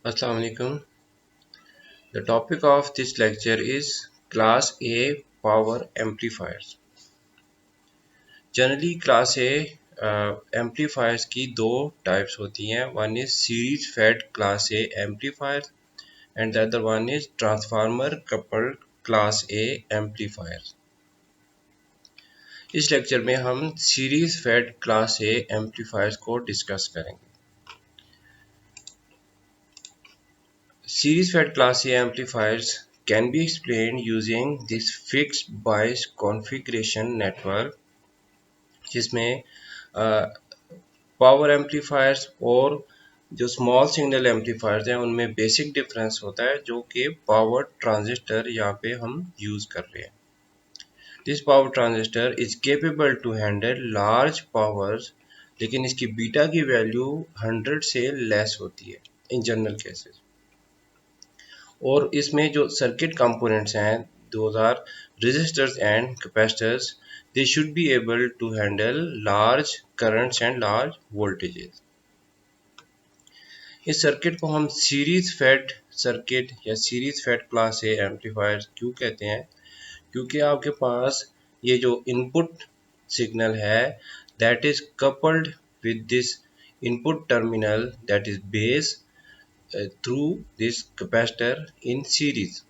Assalamu alaikum. The topic of this lecture is Class A power amplifiers. Generally, Class A amplifiers की दो types होती हैं. One is series fed Class A amplifiers and the other one is transformer coupled Class A amplifiers. इस lecture में हम series fed class A amplifiers को discuss करेंगे. Series fed class A amplifiers can be explained using this fixed bias configuration network जिसमें power amplifiers और जो small signal amplifiers हैं उनमें बेसिक डिफरेंस होता है जो कि पावर ट्रांजिस्टर यहाँ पे हम यूज़ कर रहे हैं. This power transistor is capable to handle large powers लेकिन इसकी बीटा की वैल्यू 100 से लेस होती है इन जनरल केसेस. और इसमें जो सर्किट कंपोनेंट्स हैं those are resistors and capacitors. They should be able to handle large currents and large voltages. इस सर्किट को हम सीरीज फेड सर्किट या series fed class A amplifier क्यों कहते हैं? क्योंकि आपके पास ये जो इनपुट सिग्नल है that is coupled with this input terminal that is base through this capacitor in series.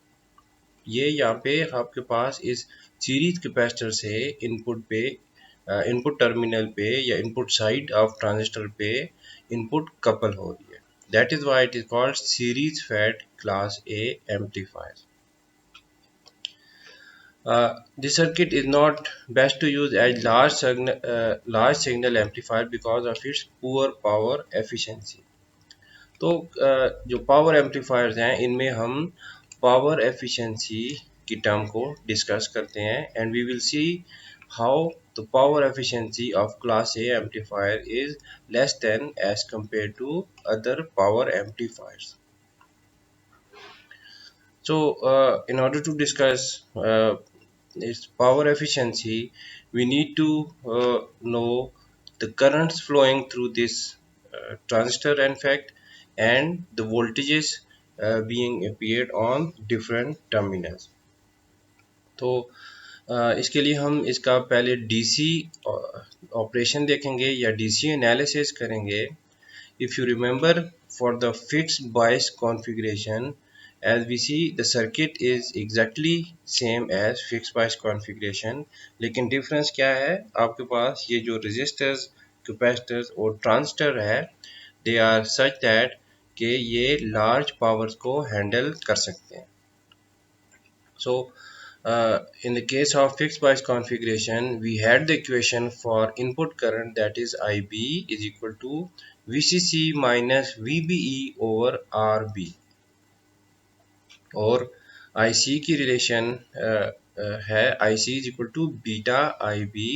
ये यहाँ पे आपके पास इस सीरीज कैपेसिटर से इनपुट टर्मिनल पे या इनपुट साइड ऑफ ट्रांजिस्टर पे इनपुट कपल हो रही है. That is why it is called series fed class A amplifier. This circuit is not best to use as large signal amplifier because of its poor power efficiency. तो जो power amplifiers हैं इनमें हम power efficiency की term को discuss करते हैं and we will see how the power efficiency of class A amplifier is less than as compared to other power amplifiers. So in order to discuss its power efficiency we need to know the currents flowing through this transistor in fact and the voltages being appeared on different terminals. तो इसके लिए हम इसका पहले DC operation देखेंगे या DC analysis करेंगे. If you remember for the fixed bias configuration as we see the circuit is exactly same as fixed bias configuration लेकिन difference क्या है आपके पास ये जो resistors capacitors और transistor है they are such that कि ये large powers को handle कर सकते हैं. So in the case of fixed bias configuration we had the equation for input current that is IB is equal to VCC minus VBE over RB और IC की relation है IC is equal to beta IB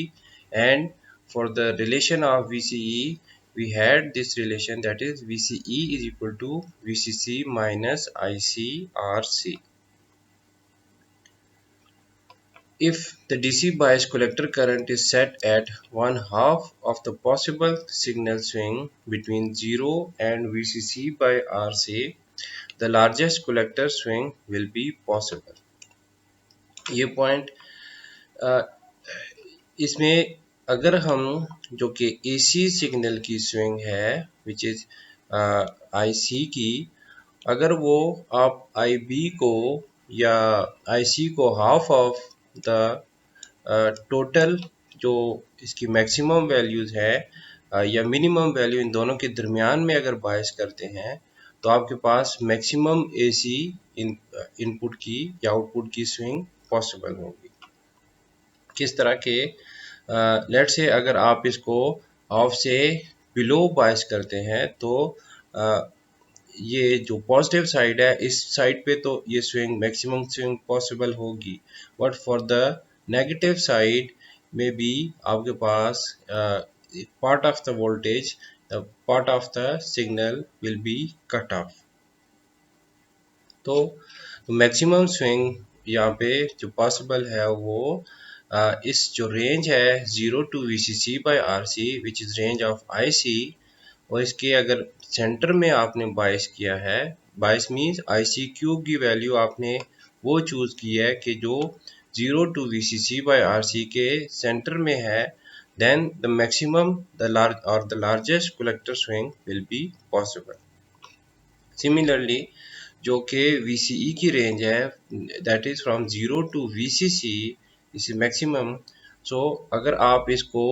and for the relation of VCE we had this relation that is VCE is equal to VCC minus IC RC. If the DC bias collector current is set at 1/2 of the possible signal swing between 0 and VCC by RC, the largest collector swing will be possible. ये point इसमें अगर हम जो कि AC signal की swing है which is IC की अगर वो आप IB को या IC को हाफ ऑफ द टोटल जो इसकी मैक्सिमम वैल्यूज है या मिनिमम वैल्यू इन दोनों के दरमियान में अगर बायस करते हैं तो आपके पास मैक्सिमम AC इनपुट की या आउटपुट की स्विंग पॉसिबल होगी. किस तरह के लेट्स से अगर आप इसको ऑफ से बिलो बायस करते हैं तो ये जो पॉजिटिव साइड है इस साइड पे तो ये स्विंग मैक्सिमम स्विंग पॉसिबल होगी but for the negative side में भी आपके पास part of the voltage part of the signal will be cut off. तो मैक्सिमम स्विंग यहाँ पे जो पॉसिबल है वो इस जो रेंज है 0 to VCC by RC which is range of IC और इसके अगर सेंटर में आपने बायस किया है बायस मीन्स IC क्यूब की वैल्यू आपने वो चूज की है कि जो 0 to VCC by RC के सेंटर में है, then the maximum the largest collector swing will be possible. Similarly, जो कि VCE की रेंज है, that is from 0 to VCC is maximum. So अगर आप इसको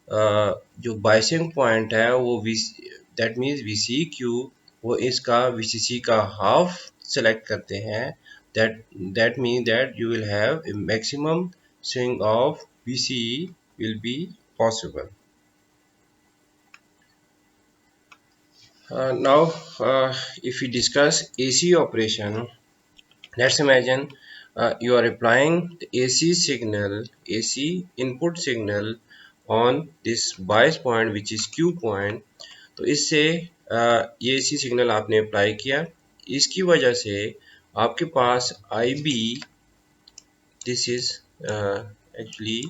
जो बाइसिंग पॉइंट है वो that means VCQ, वो इसका VCC का हाफ सेलेक्ट करते हैं, that means that you will have a maximum swing of VCE will be possible. Now if we discuss AC operation, let's imagine you are applying the AC input signal on this bias point which is Q point. तो इससे ये AC signal आपने apply किया, इसकी वजह से आपके पास IB, this is actually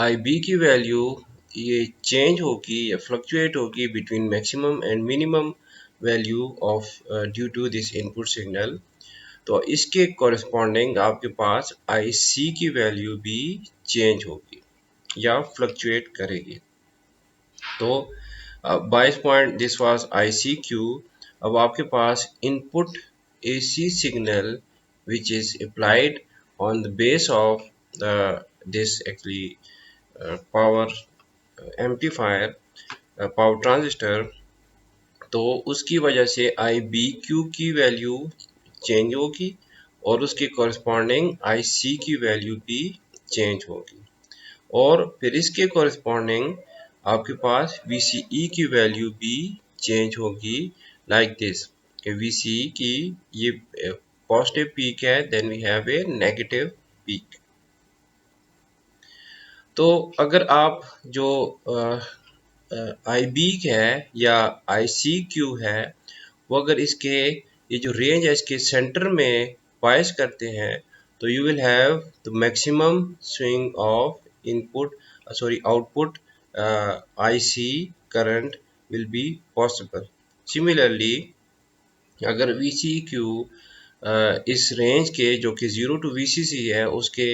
IB की वैल्यू ये चेंज होगी या फ्लक्चुएट होगी between maximum and minimum value of due to this input signal. तो इसके कॉरेस्पॉन्डिंग आपके पास IC की वैल्यू भी चेंज होगी या फ्लक्चुएट करेगी। तो bias point this was ICQ। अब आपके पास input AC signal which is applied on the base of this actually power amplifier, power transistor। तो उसकी वजह से IBQ की वैल्यू चेंज होगी और उसके कॉरेस्पॉन्डिंग IC की वैल्यू भी चेंज होगी, और फिर इसके कॉरेस्पॉन्डिंग आपके पास VCE की वैल्यू भी चेंज होगी लाइक दिस। VCE की ये पॉजिटिव पीक है, then we have a negative peak. तो अगर आप जो IB है या ICQ है, वो अगर इसके ये जो रेंज है इसके सेंटर में बायस करते हैं, तो you will have the maximum swing of output IC current will be possible. Similarly अगर VCQ इस रेंज के जो कि 0 to VCC है उसके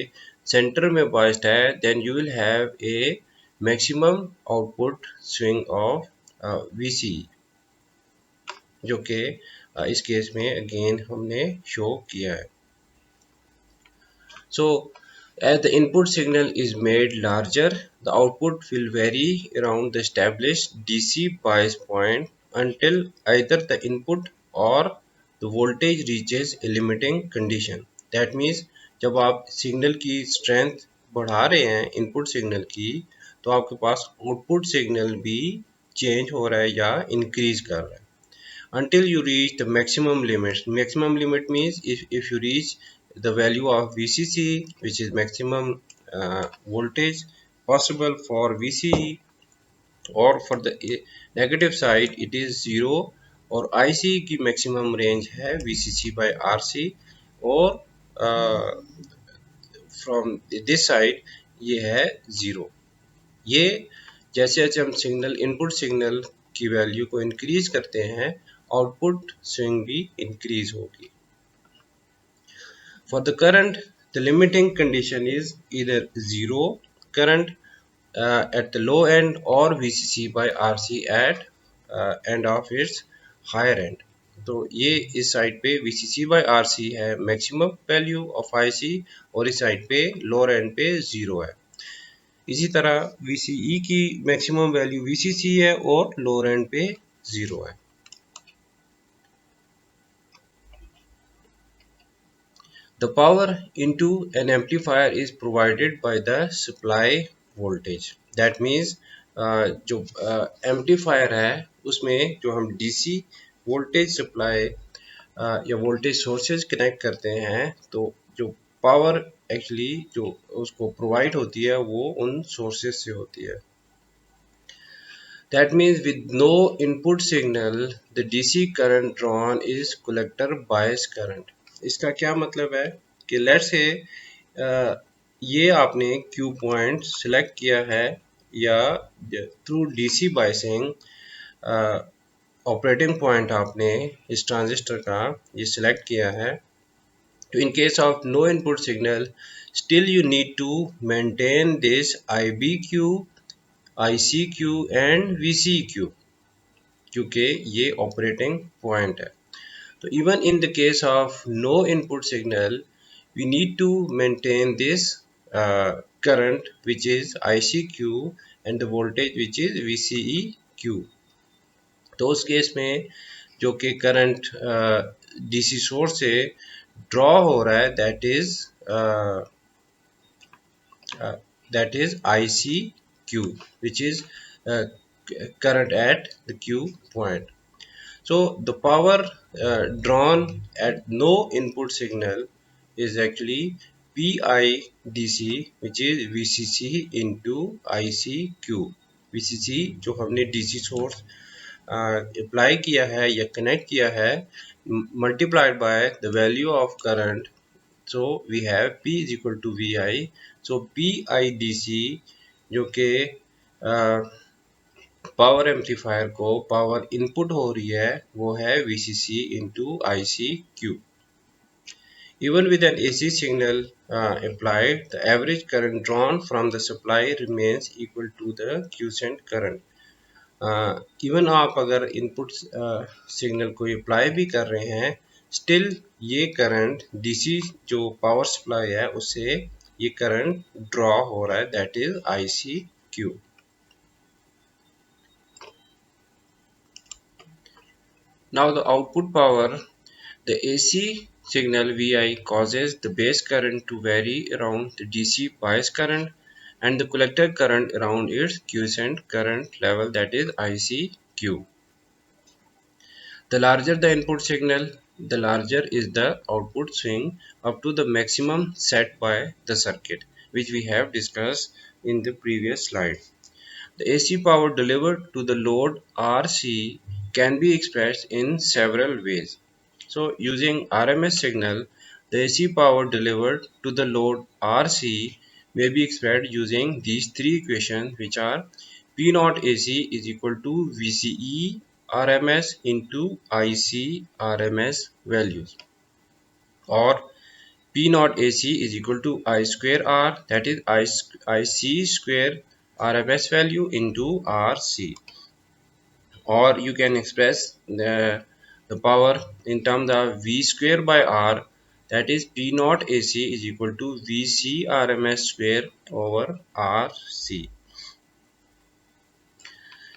सेंटर में बायस्ड है, then you will have a maximum output swing of VCE, जो कि इस केस में अगेन हमने शो किया है। So as the input signal is made larger, the output will vary around the established DC bias point until either the input or the voltage reaches a limiting condition. That means जब आप signal की strength बढ़ा रहे हैं input signal की, तो आपके पास output signal भी चेंज हो रहा है या इंक्रीज कर रहा है until you reach the maximum limit. Maximum limit means if you reach the value of VCC, which is maximum voltage possible for VCE, or for the negative side it is 0, और IC की maximum range है VCC by RC, और from this side ये है 0। ये जैसे जैसे हम सिग्नल इनपुट सिग्नल की वैल्यू को इंक्रीज करते हैं, आउटपुट स्विंग भी इंक्रीज होगी। For the current, the limiting condition is either 0 current at the low end or VCC by RC at end of its higher end। तो ये इस side पे VCC by RC है maximum value of IC, और इस side पे lower and पे 0 है। इसी तरह VCE की मैक्सिमम वैल्यू VCC है और लोअर एंड पे 0 है। The power into an amplifier is provided by the supply voltage. That means जो एम्पलीफायर है उसमें जो हम DC वोल्टेज सप्लाई या वोल्टेज सोर्सेज कनेक्ट करते हैं, तो जो पावर एक्चुअली जो उसको प्रोवाइड होती है वो उन सोर्सेज से होती है। That means with no input signal, the DC current drawn is collector bias current. इसका क्या मतलब है कि लेट्स से ये आपने Q पॉइंट सिलेक्ट किया है या through DC biasing operating point आपने इस ट्रांजिस्टर का ये सिलेक्ट किया है, तो in case of no input signal, still you need to maintain this IBQ, ICQ and VCQ, क्योंकि ये ऑपरेटिंग पॉइंट है. तो even in the case of no input signal, we need to maintain this current which is ICQ and the voltage which is VCEQ. तो उस case में जो कि current DC source से ड्रॉ हो रहा है, that is ICQ, which is uh, current at the Q point. So the power drawn at no input signal is actually PIDC, which is VCC into ICQ. VCC जो हमने DC source apply किया है या connect किया है, multiplied by the value of current, so we have P is equal to VI. so PIDC जो कि power amplifier को पावर इनपुट हो रही है, वो है VCC into ICQ. Even with an AC signal applied, the average current drawn from the supply remains equal to the quiescent current. Even आप अगर इनपुट सिग्नल को अप्लाई भी कर रहे हैं, स्टिल ये करंट डीसी जो पावर सप्लाई है उससे ये करंट ड्रॉ हो रहा है, that is ICQ. Now the output power, the AC signal VI causes the base current to vary around the DC bias current and the collector current around its quiescent current level, that is ICQ. The larger the input signal, the larger is the output swing up to the maximum set by the circuit, which we have discussed in the previous slide. The AC power delivered to the load RC can be expressed in several ways. So, using RMS signal, the AC power delivered to the load RC may be expressed using these three equations, which are P naught AC is equal to VCE RMS into IC RMS values, or P naught AC is equal to I square R, that is IC square RMS value into RC. Or you can express the power in terms of V square by R, that is P naught AC is equal to VC RMS square over RC.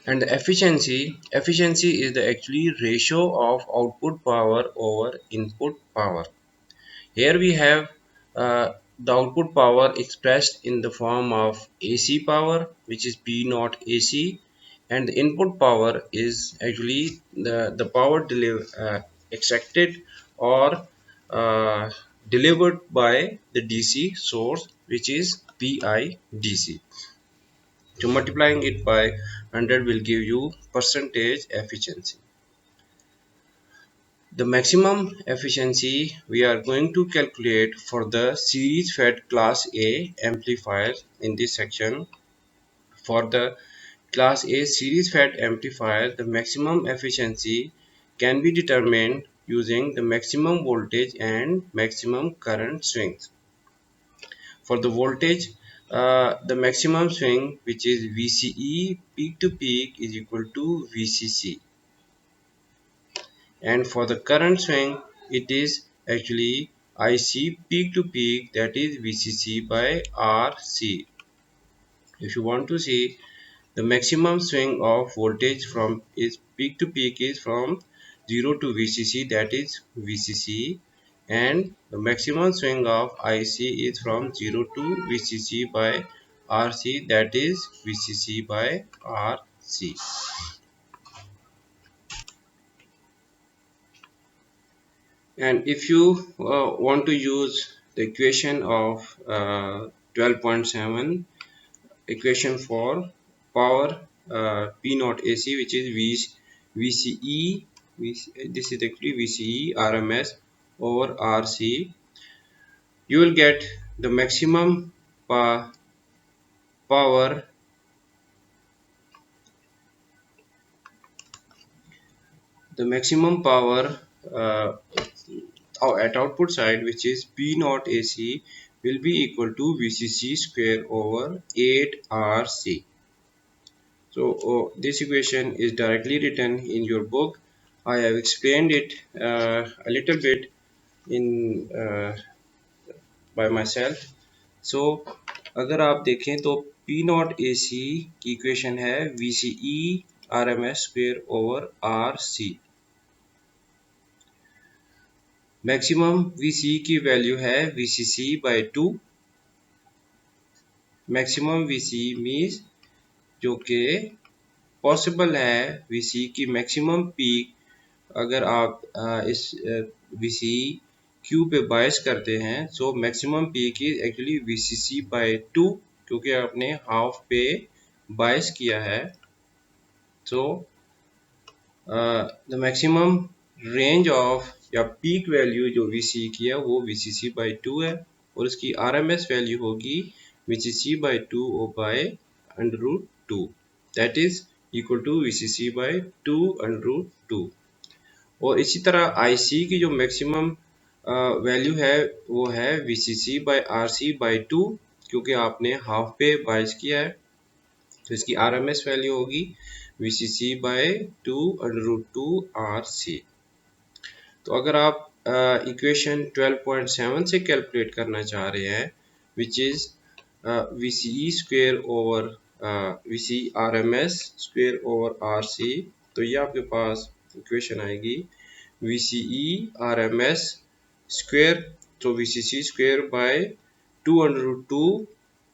And the efficiency is the actually ratio of output power over input power. Here we have the output power expressed in the form of AC power, which is P naught AC, and the input power is actually the power extracted or uh, delivered by the DC source, which is PIDC. So multiplying it by 100 will give you percentage efficiency. The maximum efficiency we are going to calculate for the series fed class A amplifier in this section. For the class A series fed amplifier, the maximum efficiency can be determined using the maximum voltage and maximum current swings. For the voltage, the maximum swing, which is VCE peak to peak, is equal to VCC. And for the current swing, it is actually IC peak to peak, that is VCC by RC. If you want to see, the maximum swing of voltage from is peak to peak is from 0 to VCC, that is VCC, and the maximum swing of IC is from 0 to VCC by RC, that is VCC by RC. And if you want to use the equation of 12.7 equation for power P naught AC, which is VCE, this is actually VCE RMS over RC, you will get the maximum power the maximum power at output side, which is P naught AC, will be equal to VCC square over 8RC. So this equation is directly written in your book. I have explained it a little bit in by myself. So अगर आप देखें तो P not A सी की equation है V C E R M S square over R C. Maximum V C की value है V C C by 2। Maximum V C means जो कि पॉसिबल है वी सी की मैक्सिमम पीक अगर आप इस वी सी क्यू पे बायस करते हैं, so maximum peak is actually V C C by 2, क्योंकि आपने हाफ पे बायस किया है। So the maximum range of या पीक वैल्यू जो वी सी की है वो वी सी सी बाई 2 है, और इसकी आर एम एस वैल्यू होगी वी सी सी बाई 2 और by under root 2, that is equal to V C C by 2 under root 2। और इसी तरह आई सी की जो मैक्सिमम वैल्यू है वो है V C C by R C by 2, क्योंकि आपने हाफ पे बाइस किया है, तो इसकी आर एम एस वैल्यू होगी V C C by 2 under root 2 R C. तो अगर आप इक्वेशन 12.7 से कैलकुलेट करना चाह रहे हैं, which is V C E square over V C R M S square over R C, तो ये आपके पास इक्वेशन आएगी V C E R M S square, तो V C C square by 2 under root 2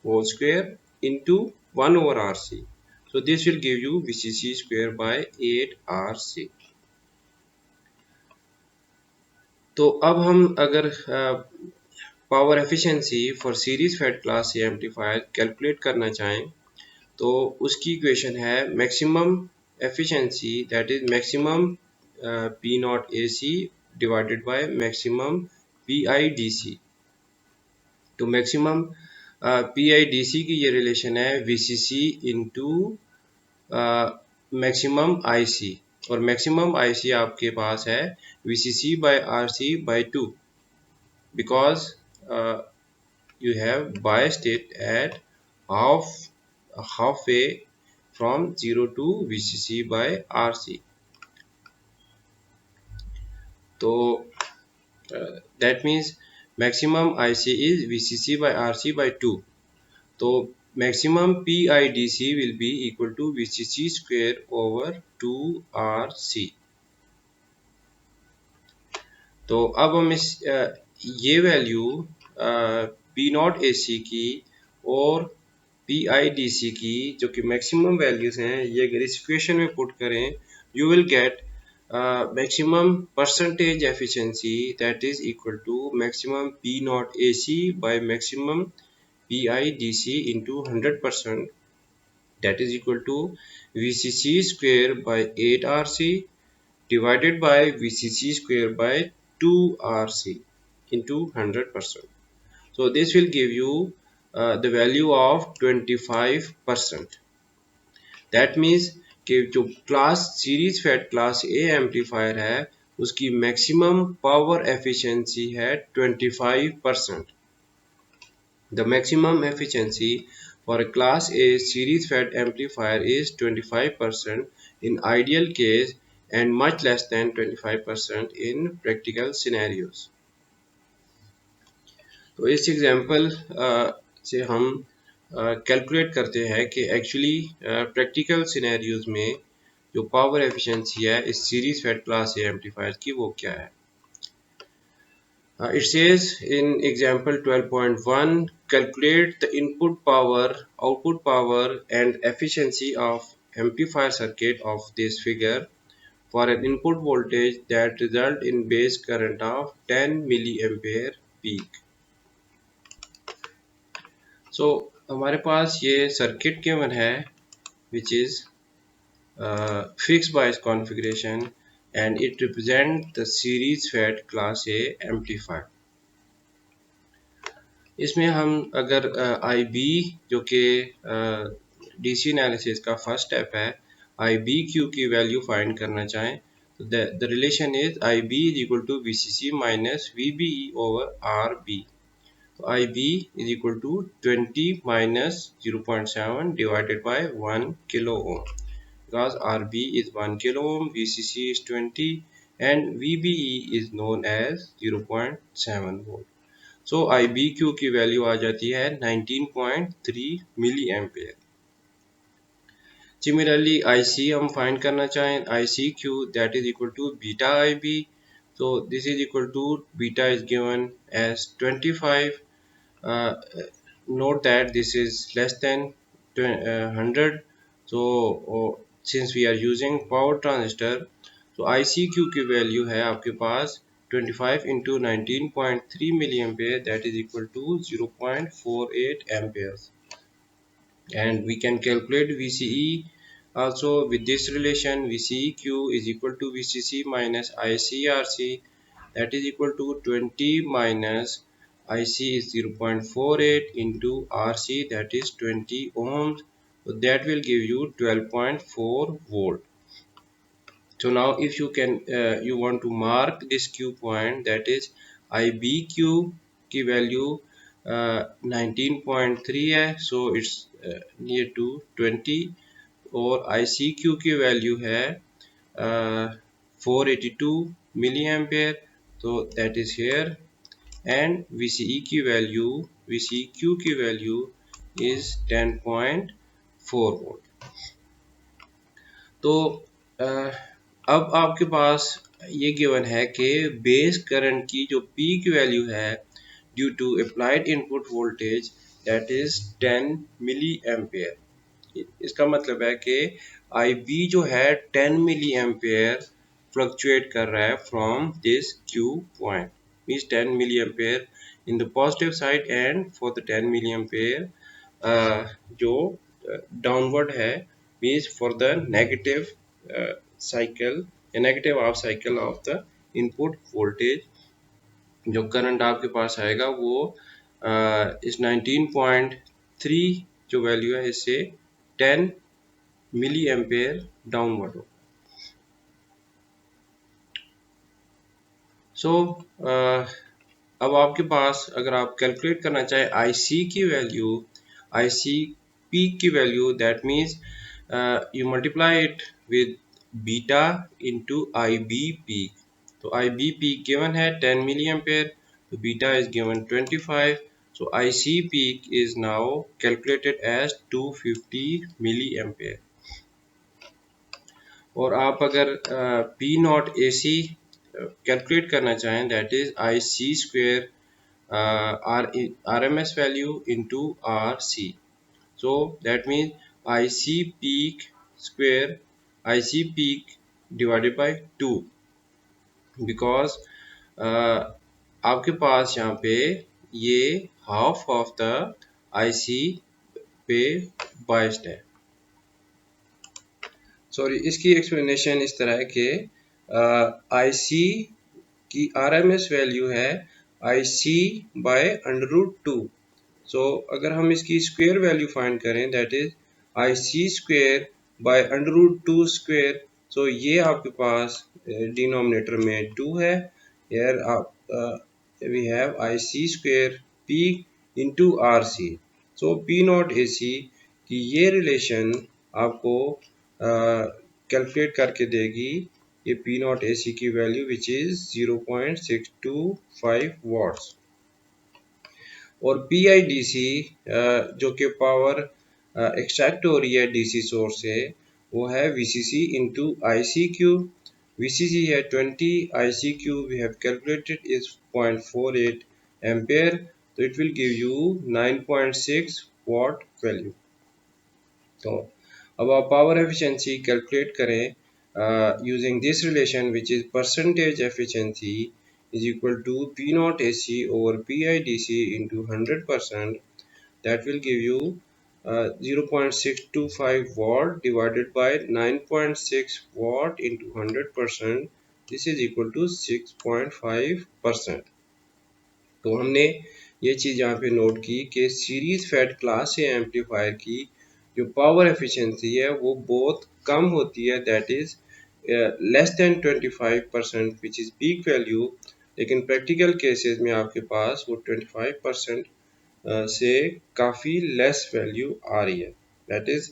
whole square into 1 over R C. So this will give you VCC square by 8RC। तो अब हम अगर power efficiency for series fed class A amplifier calculate करना चाहें, तो उसकी equation है maximum efficiency, that is maximum P not A C divided by maximum P I D C. तो maximum P I D C की ये relation है V C C into maximum I C, और मैक्सिमम आई सी आपके पास है V C C by R C by 2, because you have biased it at halfway from 0 to VCC by RC. So that means maximum IC is VCC by RC by 2. So maximum PIDC will be equal to VCC square over 2RC. तो अब हम इस ये value P not A सी की और P I D C की जो कि मैक्सिमम वैल्यूज हैं, ये अगर इस इक्वेशन में पुट करें, you will get maximum percentage efficiency, that is equal to maximum P not A C by maximum P I D C into 100%, that is equal to V C C square by 8RC divided by VCC square by 2RC into 100%. So this will give you the value of 25%. That means कि जो class series fed class A amplifier है उसकी maximum power efficiency है 25%। The maximum efficiency for a class A series fed amplifier is 25% in ideal case and much less than 25% in practical scenarios. तो इस example से हम calculate करते हैं कि एक्चुअली प्रैक्टिकल सिनेरियोज में जो पावर एफिशिएंसी है इस series fed class A amplifier की वो क्या है। It says in example 12.1, calculate the input power, output power and efficiency of amplifier circuit of this figure for an input voltage that result in base current of 10 milliampere peak. So हमारे पास ये circuit given है which is fixed bias configuration and it represents the series fed class A amplifier. इसमें हम अगर आई B जो कि DC analysis का first step है, आई बी क्यू की वैल्यू फाइंड करना चाहें, The relation is IB is equal to VCC minus VBE over RB. So IB is equal to 20 minus 0.7 divided by 1 kilo ohm, because RB is 1 kilo ohm, VCC is 20, and VBE is known as 0.7 volt. So IBQ की value आ जाती है 19.3 मिली ampere. Similarly, IC हम find करना चाहें, ICQ that is equal to beta IB. So this is equal to beta is given as 25. Uh, Note that this is less than 100. So since we are using power transistor, so ICQ की value है आपके पास 25 into 19.3 milliampere, that is equal to 0.48 amperes. And we can calculate VCE also with this relation. VCEQ is equal to VCC minus ICRC, that is equal to 20 minus IC is 0.48 into RC, that is 20 ohms. So that will give you 12.4 volt. So now if you can you want to mark this Q point, that is IBQ की value 19.3 है, so it's near to 20. और ICQ की value है 482 milli ampere, so that is here. And VCEQ की value is 10.4 volt. तो अब आपके पास ये गिवन है कि बेस करंट की जो पीक वैल्यू है due to applied input voltage, that is 10 milli ampere. इसका मतलब है कि IB जो है 10 मिली एम्पेयर फ्लक्चुएट कर रहा है from this Q point, means 10 milli ampere in the positive side, and for the 10 milli ampere जो डाउनवर्ड है means for the negative cycle, a negative half cycle of the input voltage. जो current आपके पास आएगा वो इस 19.3 जो value है इससे 10 मिली एम्पेयर डाउनवर्ड हो. सो अब आपके पास अगर आप कैलकुलेट करना चाहें IC की वैल्यू, IC पीक की value, that means you multiply it with beta into IB peak. तो IB peak given है 10 milliampere, so beta is given 25, so IC peak is now calculated as 250 milliampere. और आप अगर P not AC calculate करना चाहें, that is IC square RMS value into RC. So that means IC peak square IC peak divided by 2, because आपके पास यहाँ पे ये half of the IC पे बाइस्ड है. सॉरी, इसकी एक्सप्लेनेशन इस तरह है कि IC की RMS वैल्यू है IC बाय √2. सो अगर हम इसकी स्क्वायर वैल्यू फाइंड करें, that is IC square by √2 square. So ये आपके पास डिनोमिनेटर में 2 है. हियर आप we have IC square P into RC. So P not AC की ये रिलेशन आपको कैलकुलेट करके देगी ये P नॉट AC की वैल्यू विच इज 0.625 वाट्स. और PIDC जो कि पावर एक्सट्रैक्ट हो रही है DC सोर्स से, वो है VCC इंटू ICQ. VCC है 20, ICQ we have calculated is 0.48 ampere, तो it will give you 9.6 watt value. तो अब आप पावर एफिशिएंसी कैलकुलेट करें using this relation which is percentage efficiency is equal to P naught AC over PIDC into 100%. That will give you 0.625 watt divided by 9.6 watt into 100%. This is equal to 6.5%. तो हमने ये चीज़ यहाँ पे note की कि series fed class A amplifier की जो power efficiency है वो बहुत कम होती है, that is less than 25% which is peak value, लेकिन प्रैक्टिकल केसेस में आपके पास वो 25% से काफ़ी लेस वैल्यू आ रही है। दैट इज़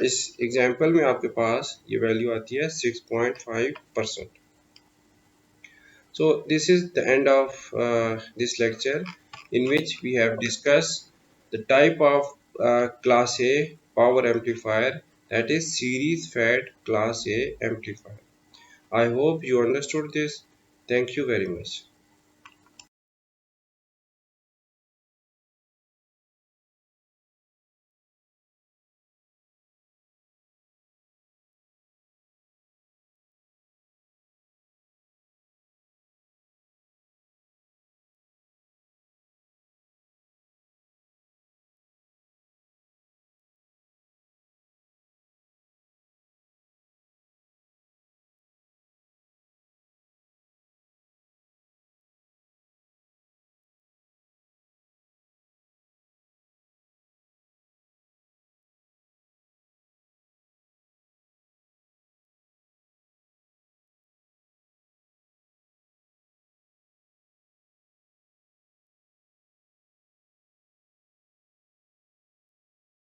इस एग्जांपल में आपके पास ये वैल्यू आती है 6.5%। So this is the end of this lecture, in which we have discussed the type of class A power amplifier, that is series fed class A amplifier. I hope you understood this. Thank you very much.